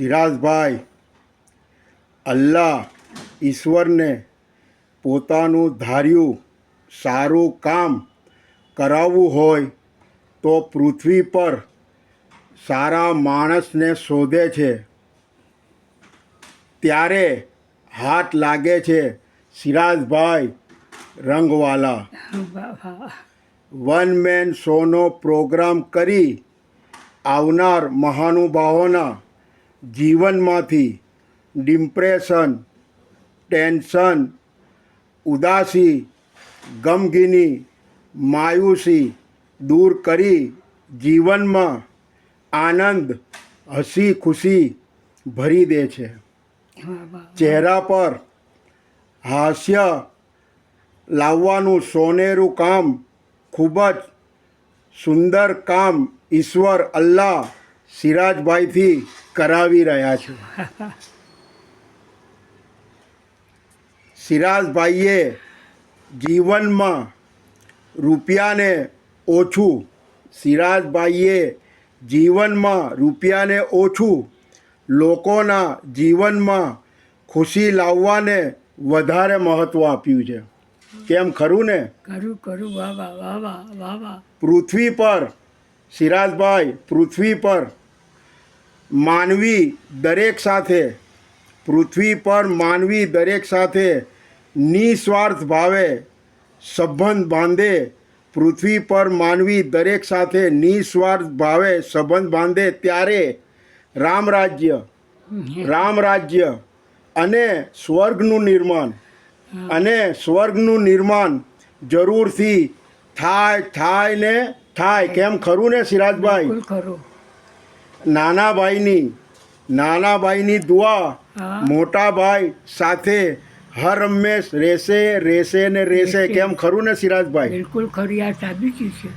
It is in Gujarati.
સિરાજભાઈ, અલ્લાહ ઈશ્વરને પોતાનું ધાર્યું સારું કામ કરાવવું હોય તો પૃથ્વી પર સારા માણસને શોધે છે, ત્યારે હાથ લાગે છે સિરાજભાઈ રંગવાલા. વન મેન શોનો પ્રોગ્રામ કરી આવનાર મહાનુભાવોના જીવનમાંથી ડિપ્રેશન, ટેન્શન, ઉદાસી, ગમગીની, માયુસી દૂર કરી જીવનમાં આનંદ, હસી ખુશી ભરી દે છે. ચહેરા પર હાસ્ય લાવવાનું સોનેરું કામ, ખૂબ જ સુંદર કામ ઈશ્વર અલ્લાહ સિરાજભાઈથી કરાવી રહ્યા છે. સિરાજભાઈએ જીવનમાં રૂપિયાને ઓછું લોકોના જીવનમાં ખુશી લાવવાને વધારે મહત્ત્વ આપ્યું છે. કેમ, ખરું ને? કરું વાહ વાહ વાહ વાહ વાહ વાહ. પૃથ્વી પર સિરાજભાઈ, પૃથ્વી પર માનવી દરેક સાથે નિસ્વાર્થ ભાવે સંબંધ બાંધે. પૃથ્વી પર માનવી દરેક સાથે નિસ્વાર્થ ભાવે સંબંધ બાંધે ત્યારે રામ રાજ્ય અને સ્વર્ગનું નિર્માણ જરૂરથી થાય. કેમ, ખરું ને સિરાજભાઈ? બિલકુલ ખરું. નાના ભાઈની દુઆ મોટા ભાઈ સાથે હર હંમેશ રહેશે. કેમ, ખરું ને સિરાજભાઈ? બિલકુલ ખરી. આ સાબિતી છે.